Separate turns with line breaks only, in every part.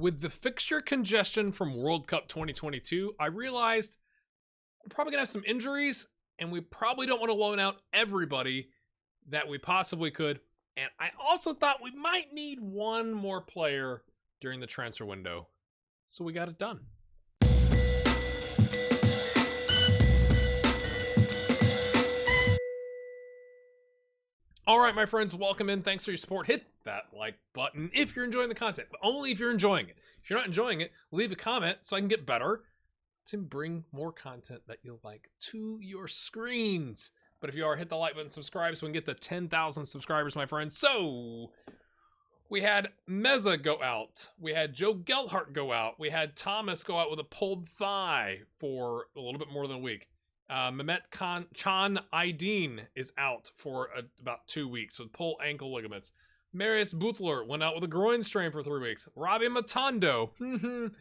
with the fixture congestion from World Cup 2022, I realized we're probably going to have some injuries, and we probably don't want to loan out everybody that we possibly could. And I also thought we might need one more player during the transfer window. So we got it done. All right, my friends, welcome in. Thanks for your support. Hit that like button if you're enjoying the content, but only if you're enjoying it. If you're not enjoying it, leave a comment so I can get better to bring more content that you'll like to your screens. But if you are, hit the like button, subscribe so we can get to 10,000 subscribers, my friends. So we had Meza go out. We had Joe Gelhardt go out. We had Thomas go out with a pulled thigh for a little bit more than a week. Mehmet Can Aydin is out for about 2 weeks with pulled ankle ligaments. Marius Butler went out with a groin strain for 3 weeks. Robbie Matondo,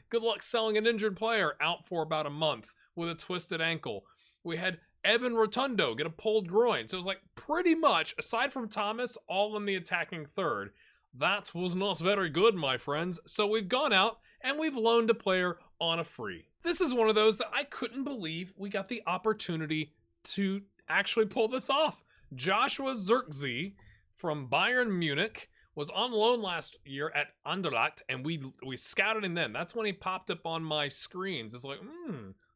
good luck selling an injured player, out for about a month with a twisted ankle. We had Evan Rotundo get a pulled groin. So it was like pretty much, aside from Thomas, all in the attacking third. That was not very good, my friends. So we've gone out and we've loaned a player on a free. This is one of those that I couldn't believe we got the opportunity to actually pull this off. Joshua Zirkzee from Bayern Munich was on loan last year at Anderlecht, and we scouted him then. That's when he popped up on my screens. It's like,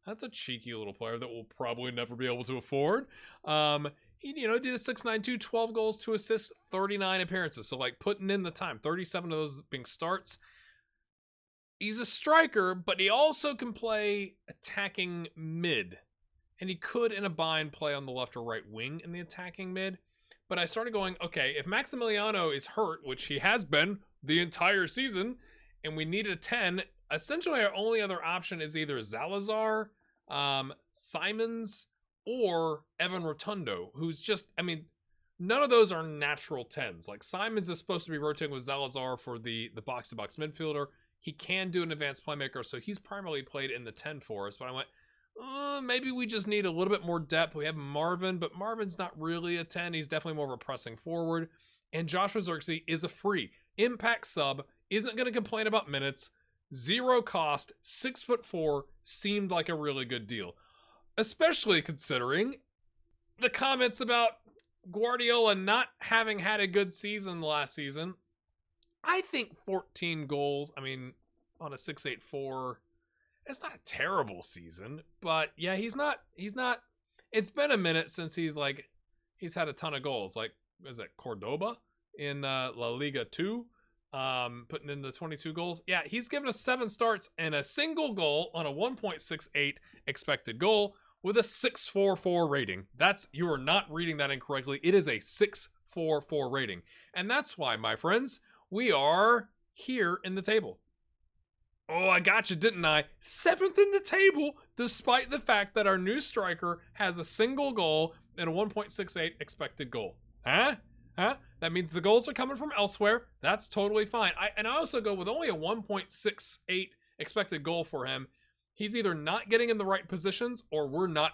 that's a cheeky little player that we'll probably never be able to afford. He, did a 6.92, 12 goals, 2 assists, 39 appearances. So like putting in the time, 37 of those being starts. He's a striker, but he also can play attacking mid. And he could, in a bind, play on the left or right wing in the attacking mid. But I started going, okay, if Maximiliano is hurt, which he has been the entire season, and we need a 10, essentially our only other option is either Zalazar, Simons, or Evan Rotundo, who's just, none of those are natural 10s. Like, Simons is supposed to be rotating with Zalazar for the box-to-box midfielder. He can do an advanced playmaker, so he's primarily played in the 10 for us. But I went, maybe we just need a little bit more depth. We have Marvin, but Marvin's not really a 10. He's definitely more of a pressing forward. And Joshua Zirkzee is a free. Impact sub, isn't going to complain about minutes. 0 cost, 6'4", seemed like a really good deal. Especially considering the comments about Guardiola not having had a good season last season. I think 14 goals, on a 6.84, it's not a terrible season, but yeah, he's not, it's been a minute since he's had a ton of goals. Like, is it Cordoba in La Liga 2, putting in the 22 goals? Yeah, he's given us 7 starts and a single goal on a 1.68 expected goal with a 6.44 rating. You are not reading that incorrectly. It is a 6.44 rating. And that's why, my friends, we are here in the table. Oh, I got you, didn't I? 7th in the table, despite the fact that our new striker has a single goal and a 1.68 expected goal. Huh? That means the goals are coming from elsewhere. That's totally fine. I also go with only a 1.68 expected goal for him. He's either not getting in the right positions or we're not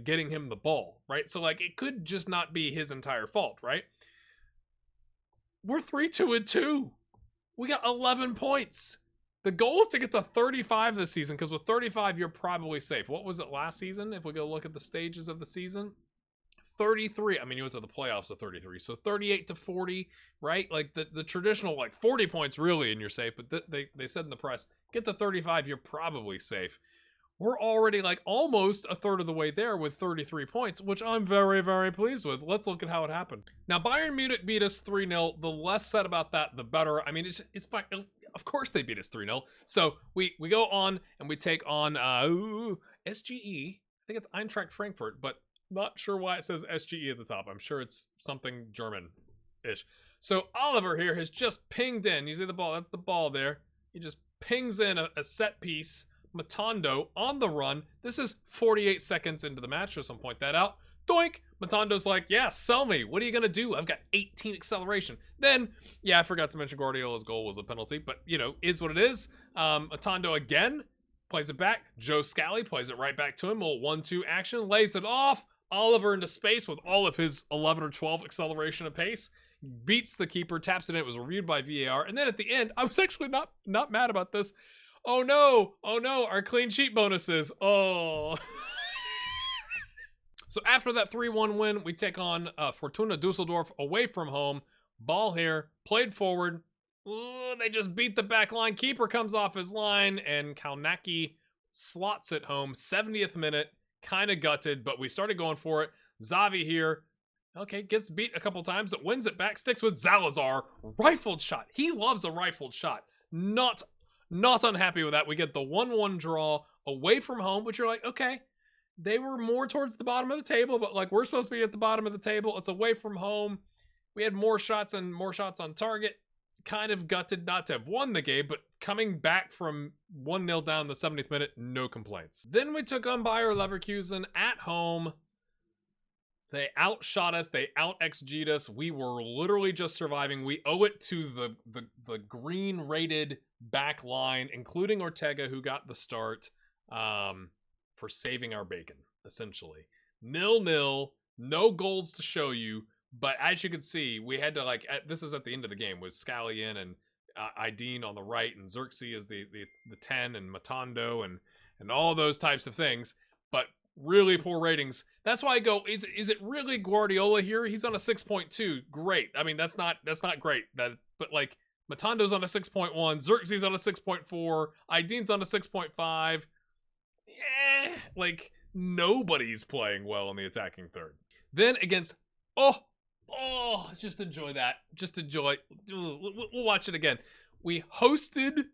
getting him the ball, right? So it could just not be his entire fault, right? We're 3-2-2. We got 11 points. The goal is to get to 35 this season, because with 35, you're probably safe. What was it last season? If we go look at the stages of the season, 33. You went to the playoffs with 33. So 38 to 40, right? Like the traditional 40 points really and you're safe. But they said in the press, get to 35, you're probably safe. We're already almost a third of the way there with 33 points, which I'm very, very pleased with. Let's look at how it happened. Now, Bayern Munich beat us 3-0. The less said about that, the better. It's fine. Of course they beat us 3-0. So we go on and we take on SGE. I think it's Eintracht Frankfurt, but not sure why it says SGE at the top. I'm sure it's something German-ish. So Oliver here has just pinged in. You see the ball? That's the ball there. He just pings in a set piece. Matondo on the run. This is 48 seconds into the match. Just want to point that out. Doink! Matondo's like, yeah, sell me. What are you going to do? I've got 18 acceleration. Then, yeah, I forgot to mention Guardiola's goal was a penalty, but, is what it is. Matondo again plays it back. Joe Scally plays it right back to him. A little 1-2 action, lays it off. Oliver into space with all of his 11 or 12 acceleration of pace. beats the keeper, taps it in. It was reviewed by VAR. And then at the end, I was actually not mad about this. Oh no, our clean sheet bonuses. Oh. So after that 3-1 win, we take on Fortuna Dusseldorf away from home. Ball here, played forward. Ooh, they just beat the back line. Keeper comes off his line, and Kalnacki slots it home. 70th minute, kind of gutted, but we started going for it. Xavi here, okay, gets beat a couple times, but wins it back, sticks with Zalazar. Rifled shot. He loves a rifled shot. Not unhappy with that. We get the 1-1 draw away from home, which you're like, okay, they were more towards the bottom of the table, but like we're supposed to be at the bottom of the table. It's away from home. We had more shots on target. Kind of gutted not to have won the game, but coming back from 1-0 down the 70th minute, no complaints. Then we took on Bayer Leverkusen at home. They outshot us. They out-XG'd us. We were literally just surviving. We owe it to the green-rated back line, including Ortega, who got the start, for saving our bacon, essentially. 0-0, no goals to show you. But as you can see, we had to this is at the end of the game with Scallion and Ideen on the right, and Xerxes is the 10, and Matondo and all those types of things. But really poor ratings. That's why I go, is it really Guardiola here? He's on a 6.2. Great. I mean, that's not great. But like Matondo's on a 6.1, Xerxes on a 6.4, Ideen's on a 6.5. Yeah, like nobody's playing well in the attacking third. Then against just enjoy that. Just enjoy. We'll watch it again. We hosted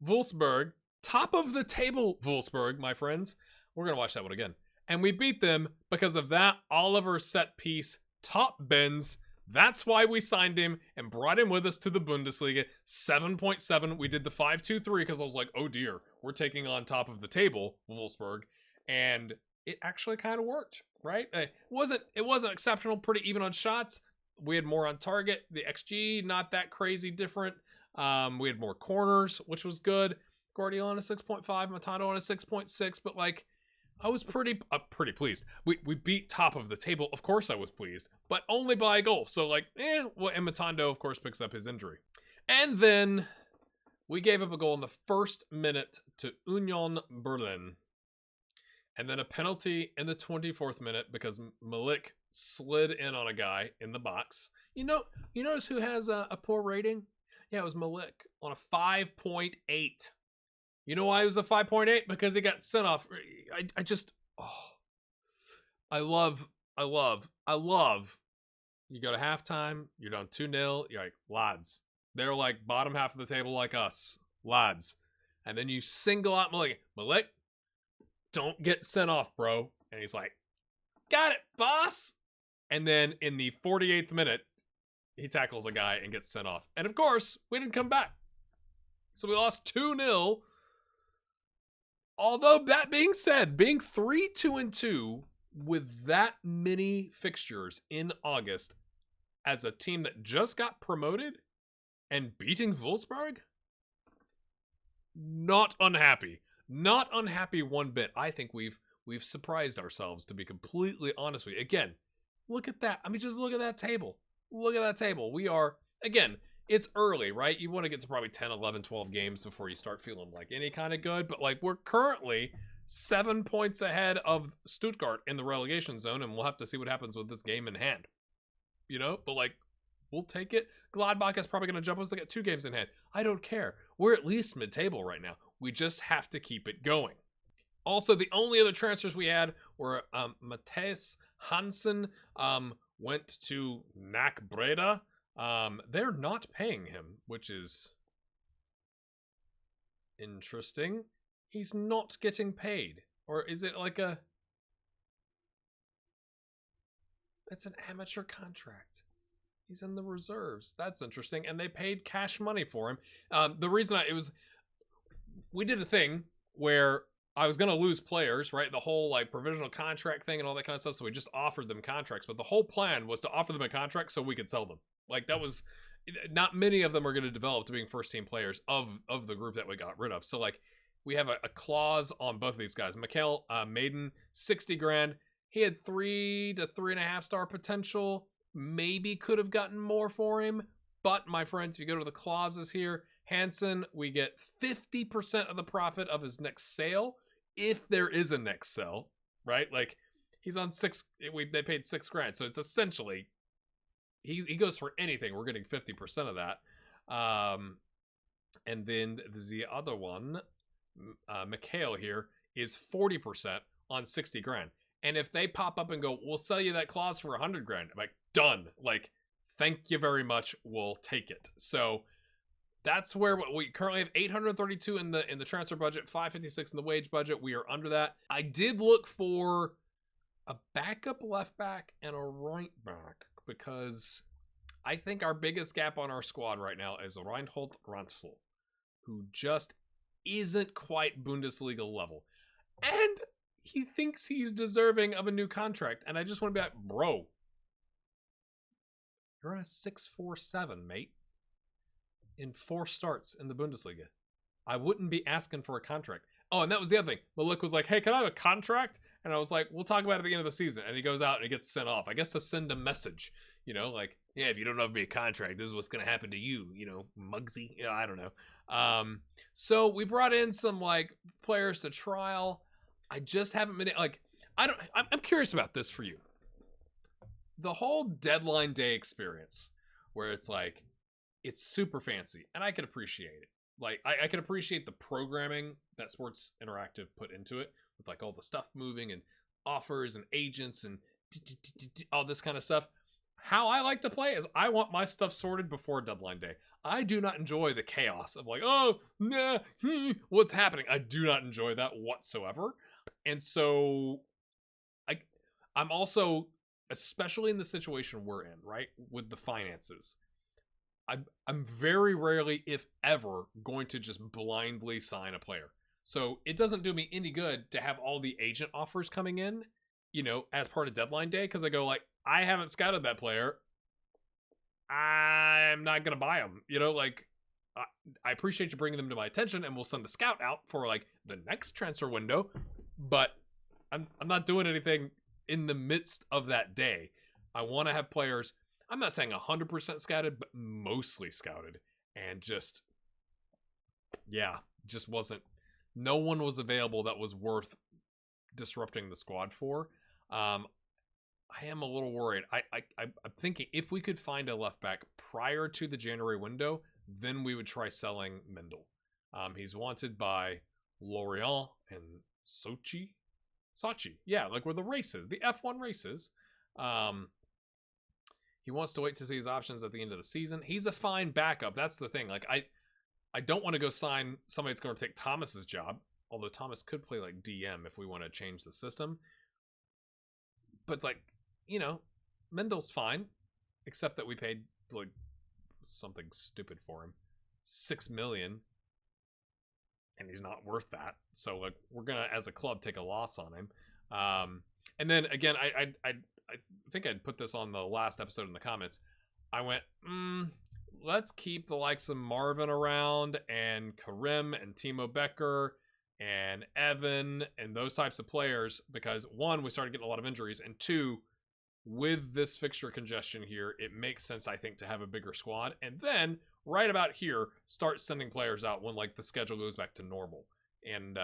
Wolfsburg, top of the table Wolfsburg, my friends. We're going to watch that one again. And we beat them because of that Oliver set piece top bends. That's why we signed him and brought him with us to the Bundesliga. 7.7. We did the 5-2-3 because I was like, oh dear, we're taking on top of the table Wolfsburg. And it actually kind of worked, right? It wasn't exceptional, pretty even on shots. We had more on target. The XG, not that crazy different. We had more corners, which was good. Guardiola on a 6.5, Matano on a 6.6, but like, I was pretty pleased. We beat top of the table. Of course I was pleased, but only by a goal. So like, and Matondo, of course, picks up his injury. And then we gave up a goal in the first minute to Union Berlin. And then a penalty in the 24th minute because Malik slid in on a guy in the box. You notice who has a poor rating? Yeah, it was Malik on a 5.8. You know why it was a 5.8? Because he got sent off. I love. You go to halftime, you're down 2-0. You're like, lads. They're like bottom half of the table like us. Lads. And then you single out Malik. Malik, don't get sent off, bro. And he's like, got it, boss. And then in the 48th minute, he tackles a guy and gets sent off. And of course, we didn't come back. So we lost 2-0. Although that being said, being 3-2-2 with that many fixtures in August as a team that just got promoted and beating Wolfsburg, not unhappy. Not unhappy one bit. I think we've surprised ourselves, to be completely honest with you. Again, look at that. I mean, just look at that table. Look at that table. We are, again, it's early, right? You want to get to probably 10, 11, 12 games before you start feeling like any kind of good. But like, we're currently 7 points ahead of Stuttgart in the relegation zone, and we'll have to see what happens with this game in hand. But like, we'll take it. Gladbach is probably going to jump us to get 2 games in hand. I don't care. We're at least mid-table right now. We just have to keep it going. Also, the only other transfers we had were Matthias Hansen went to NAC Breda. They're not paying him, which is interesting. He's not getting paid. Or is it like it's an amateur contract. He's in the reserves. That's interesting. And they paid cash money for him. The reason we did a thing where I was going to lose players, right? The whole like provisional contract thing and all that kind of stuff. So we just offered them contracts, but the whole plan was to offer them a contract so we could sell them. Like, that was, not many of them are going to develop to being first team players of the group that we got rid of. So like, we have a clause on both of these guys. Mikael Maiden, 60 grand. He had 3 to 3.5 star potential. maybe could have gotten more for him. But my friends, if you go to the clauses here, Hansen, we get 50% of the profit of his next sale, if there is a next sell, right? Like, he's on they paid $6,000, so it's essentially he goes for anything. We're getting 50% of that. And then the other one, Mikhail here, is 40% on $60,000. And if they pop up and go, we'll sell you that clause for $100,000, I'm like, done. Like, thank you very much. We'll take it. So that's where we currently have 832 in the transfer budget, 556 in the wage budget. We are under that. I did look for a backup left back and a right back, because I think our biggest gap on our squad right now is Reinhold Ransfel, who just isn't quite Bundesliga level. And he thinks he's deserving of a new contract. And I just want to be like, bro, you're on a 6.47, mate, in 4 starts in the Bundesliga. I wouldn't be asking for a contract. Oh, and that was the other thing. Malik was like, hey, can I have a contract? And I was like, we'll talk about it at the end of the season. And he goes out and he gets sent off, I guess, to send a message, like, yeah, if you don't have me a contract, this is what's going to happen to you, Muggsy. Yeah, I don't know. So we brought in some like players to trial. I just haven't been like, I'm curious about this for you. The whole deadline day experience where it's like, it's super fancy, and I can appreciate it. Like, I can appreciate the programming that Sports Interactive put into it, with like all the stuff moving and offers and agents and all this kind of stuff. How I like to play is I want my stuff sorted before deadline day. I do not enjoy the chaos of like, oh, nah, what's happening? I do not enjoy that whatsoever. And so I'm also, especially in the situation we're in, right, with the finances, I'm very rarely, if ever, going to just blindly sign a player. So it doesn't do me any good to have all the agent offers coming in, as part of deadline day, because I go like, I haven't scouted that player. I'm not going to buy them. I appreciate you bringing them to my attention, and we'll send a scout out for like the next transfer window, but I'm not doing anything in the midst of that day. I want to have players, I'm not saying 100% scouted, but mostly scouted, and just wasn't, no one was available that was worth disrupting the squad for. I am a little worried. I'm thinking if we could find a left back prior to the January window, then we would try selling Mendel. He's wanted by Lorient and Sochi. Yeah, like where the races, the F1 races. He wants to wait to see his options at the end of the season. He's a fine backup. That's the thing. Like, I don't want to go sign somebody that's going to take Thomas's job, although Thomas could play like DM if we want to change the system. But it's like, Mendel's fine, except that we paid like something stupid for him, $6 million, and he's not worth that. So like, we're gonna, as a club, take a loss on him. And then again, I think I'd put this on the last episode in the comments. I went, let's keep the likes of Marvin around, and Karim and Timo Becker and Evan and those types of players, because one, we started getting a lot of injuries, and two, with this fixture congestion here, it makes sense, I think, to have a bigger squad. And then right about here, start sending players out when like the schedule goes back to normal. And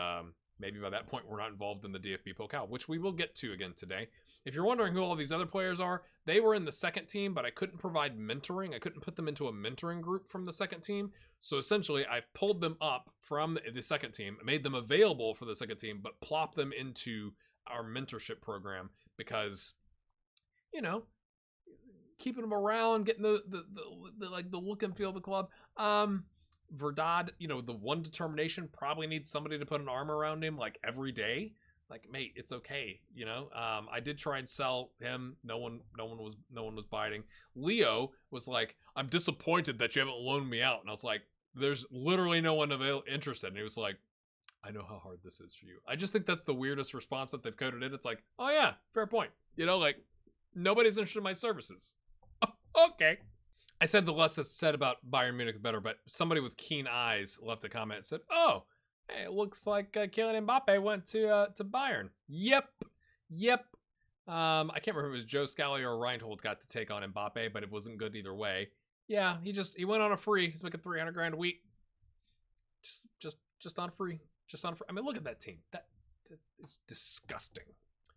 maybe by that point, we're not involved in the DFB-Pokal, which we will get to again today. If you're wondering who all these other players are, they were in the second team, but I couldn't provide mentoring. I couldn't put them into a mentoring group from the second team. So essentially, I pulled them up from the second team, made them available for the second team, but plopped them into our mentorship program because, keeping them around, getting the look and feel of the club. Verdad, the one determination, probably needs somebody to put an arm around him like every day. Like, mate, it's okay, I did try and sell him. No one was biting. Leo was like, I'm disappointed that you haven't loaned me out. And I was like, there's literally no one interested. And he was like, I know how hard this is for you. I just think that's the weirdest response that they've coded in. It's like, oh yeah, fair point. Like, nobody's interested in my services. Okay. I said the less that's said about Bayern Munich, the better, but somebody with keen eyes left a comment and said, oh, hey, it looks like Kylian Mbappe went to Bayern. Yep. I can't remember if it was Joe Scally or Reinhold got to take on Mbappe, but it wasn't good either way. Yeah, he went on a free. He's making 300 grand a week. Just on free. Just on free. I mean, look at that team. That is disgusting.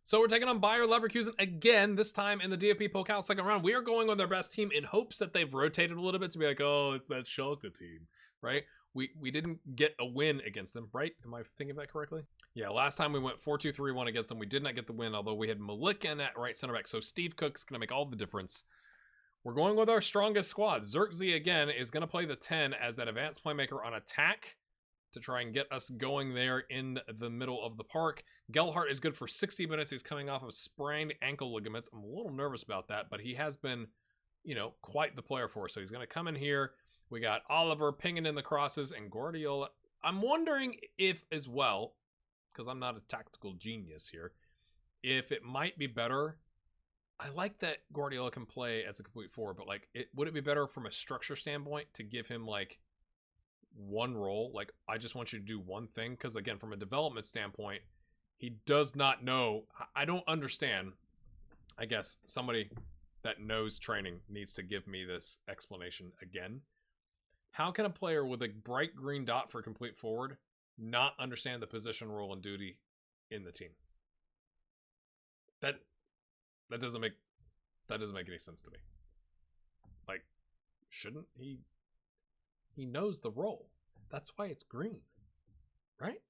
So we're taking on Bayer Leverkusen again, this time in the DFB-Pokal Second Round. We are going with our best team in hopes that they've rotated a little bit to be like, oh, it's that Schalke team, right? We didn't get a win against them, right? Am I thinking of that correctly? Yeah, last time we went 4-2-3-1 against them. We did not get the win, although we had Malik in at right center back. So Steve Cook's going to make all the difference. We're going with our strongest squad. Zirkzee, again, is going to play the 10 as that advanced playmaker on attack to try and get us going there in the middle of the park. Gelhardt is good for 60 minutes. He's coming off of sprained ankle ligaments. I'm a little nervous about that, but he has been, quite the player for us. So he's going to come in here. We got Oliver pinging in the crosses and Guardiola. I'm wondering if as well, because I'm not a tactical genius here, if it might be better. I like that Guardiola can play as a complete forward, but would it be better from a structure standpoint to give him one role? I just want you to do one thing, because again, from a development standpoint, he does not know. I don't understand. I guess somebody that knows training needs to give me this explanation again. How can a player with a bright green dot for complete forward not understand the position, role, and duty in the team? That doesn't make any sense to me. Shouldn't he? He knows the role. That's why it's green, right?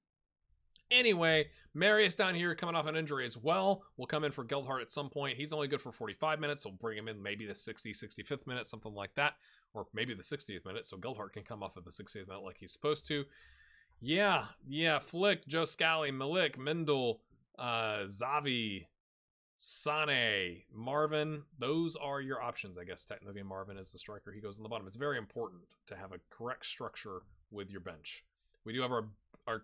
Anyway, Marius down here coming off an injury as well. Will come in for Gelhardt at some point. He's only good for 45 minutes, so we'll bring him in maybe the 65th minute, something like that. Or maybe the 60th minute, so Gelhardt can come off at the 60th minute like he's supposed to. Yeah, Flick, Joe Scally, Malik, Mendel, Xavi, Sane, Marvin. Those are your options, I guess. Technically, Marvin is the striker. He goes on the bottom. It's very important to have a correct structure with your bench. We do have our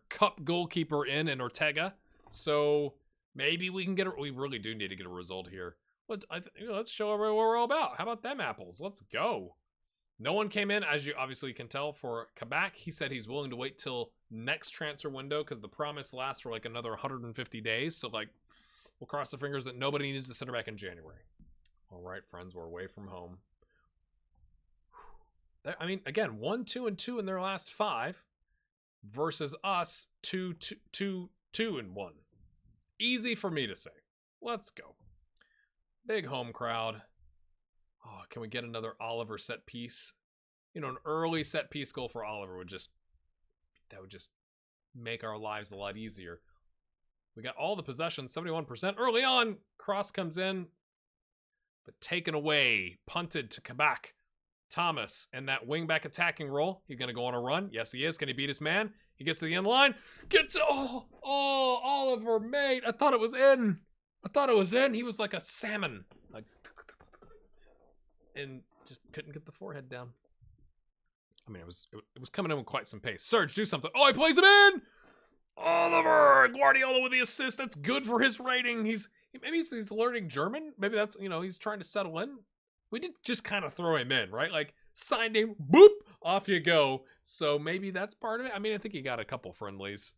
cup goalkeeper in Ortega, so maybe we can we really do need to get a result here. Let's show everyone what we're all about. How about them apples? Let's go. No one came in, as you obviously can tell, for Kabak. He said he's willing to wait till next transfer window because the promise lasts for another 150 days. So we'll cross the fingers that nobody needs to center back in January. All right, friends, we're away from home. I mean, again, 1-2-2 in their last 5 versus us 2-2-1. Easy for me to say. Let's go. Big home crowd. Oh, can we get another Oliver set piece? An early set piece goal for Oliver would just make our lives a lot easier. We got all the possessions, 71% early on. Cross comes in, but taken away, punted to Kabak. Thomas in that wingback attacking role. He's going to go on a run. Yes, he is. Can he beat his man? He gets to the end line. Oliver, mate. I thought it was in. He was like a salmon. And just couldn't get the forehead down. I mean, it was coming in with quite some pace. Serge, do something. Oh, he plays him in! Oliver! Guardiola with the assist. That's good for his rating. Maybe he's learning German. Maybe that's, he's trying to settle in. We did just kind of throw him in, right? Signed him, boop, off you go. So maybe that's part of it. I mean, I think he got a couple friendlies.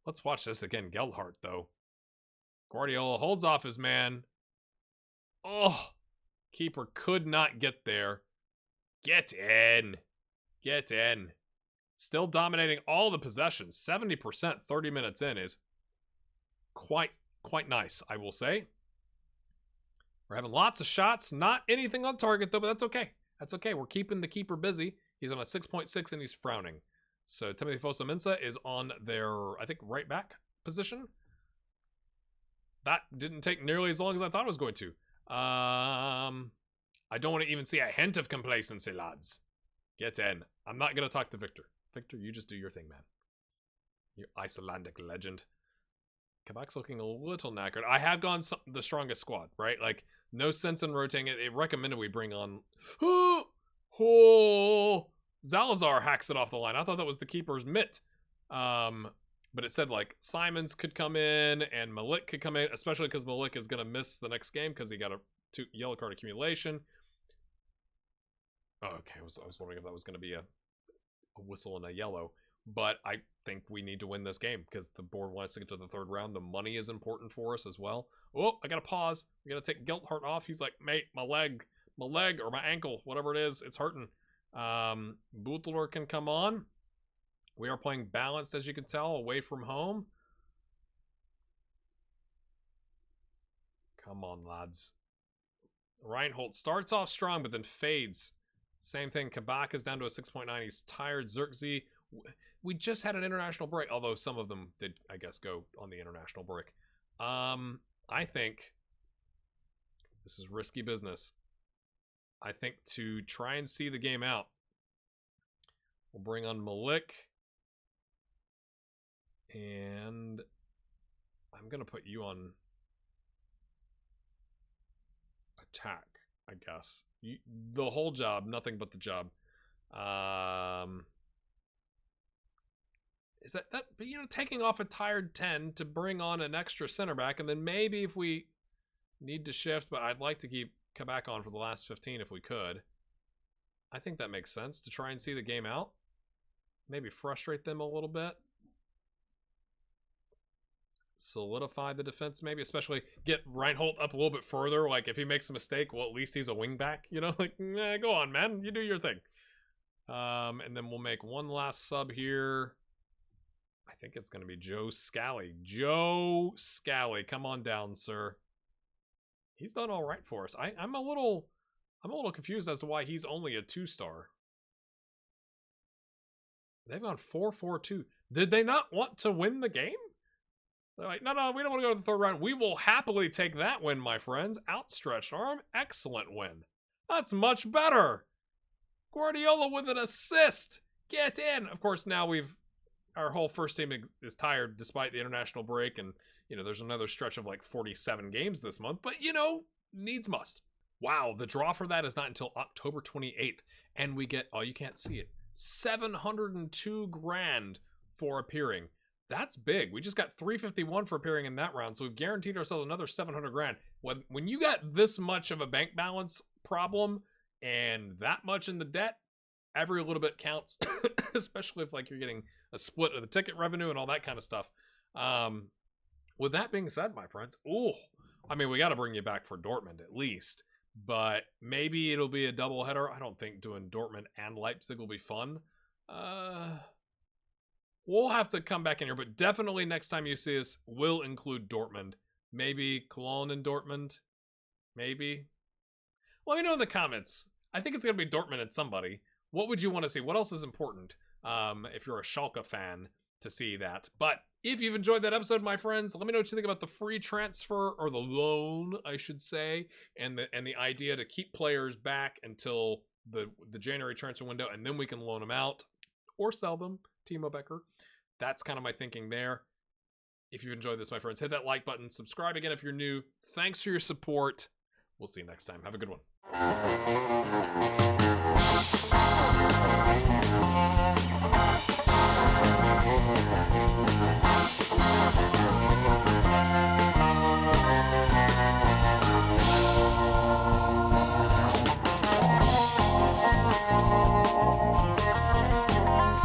Let's watch this again. Gelhardt, though. Guardiola holds off his man. Oh, keeper could not get there. Get in. Still dominating all the possessions. 70%, 30 minutes in is quite nice, I will say. We're having lots of shots. Not anything on target, though, but that's okay. We're keeping the keeper busy. He's on a 6.6, and he's frowning. So Timothy Fosa-Mensah is on their, I think, right back position. That didn't take nearly as long as I thought it was going to. I don't want to even see a hint of complacency, lads. Get in. I'm not going to talk to Victor. Victor, you just do your thing, man. You Icelandic legend. Kabak's looking a little knackered. I have gone the strongest squad, right? No sense in rotating it. It recommended we bring on... Zalazar hacks it off the line. I thought that was the keeper's mitt. But it said, Simons could come in and Malik could come in, especially because Malik is going to miss the next game because he got a yellow card accumulation. Oh, okay. I was wondering if that was going to be a whistle and a yellow. but I think we need to win this game because the board wants to get to the third round. The money is important for us as well. Oh, I got to pause. We got to take Gilthart off. He's like, mate, my leg or my ankle, whatever it is, it's hurting. Butler can come on. We are playing balanced, as you can tell, away from home. Come on, lads. Reinhold starts off strong, but then fades. Same thing. Kabaka's down to a 6.9. He's tired. Xerxes. We just had an international break, although some of them did, I guess, go on the international break. I think this is risky business. I think to try and see the game out, we'll bring on Malik. And I'm going to put you on attack, I guess. The whole job, nothing but the job. Is that taking off a tired 10 to bring on an extra center back, and then maybe if we need to shift, but I'd like to keep Kabak on for the last 15 if we could. I think that makes sense to try and see the game out. Maybe frustrate them a little bit. Solidify the defense, maybe, especially get Reinhold up a little bit further. Like, if he makes a mistake, well, at least he's a wing back, like, go on, man, you do your thing. And then we'll make one last sub here. I think it's going to be Joe Scally. Joe Scally, come on down, sir. He's done all right for us. I'm a little confused as to why he's only a 2-star. They've gone 4-4-2. Did they not want to win the game? They're like, no, we don't want to go to the third round. We will happily take that win, my friends. Outstretched arm. Excellent win. That's much better. Guardiola with an assist. Get in. Of course, now our whole first team is tired despite the international break. And, there's another stretch of like 47 games this month. But, needs must. Wow, the draw for that is not until October 28th. And we get, you can't see it, 702 grand for appearing. That's big. We just got 351 for appearing in that round, so we've guaranteed ourselves another 700 grand. When you got this much of a bank balance problem and that much in the debt, every little bit counts, especially if you're getting a split of the ticket revenue and all that kind of stuff. With that being said, my friends, we got to bring you back for Dortmund at least, but maybe it'll be a double header. I don't think doing Dortmund and Leipzig will be fun. We'll have to come back in here, but definitely next time you see us, we'll include Dortmund. Maybe Cologne and Dortmund. Maybe. Let me know in the comments. I think it's going to be Dortmund and somebody. What would you want to see? What else is important if you're a Schalke fan to see that? But if you've enjoyed that episode, my friends, let me know what you think about the free transfer, or the loan, I should say, and the idea to keep players back until the January transfer window, and then we can loan them out or sell them. Timo Becker. That's kind of my thinking there. If you've enjoyed this, my friends, hit that like button. Subscribe again if you're new. Thanks for your support. We'll see you next time. Have a good one.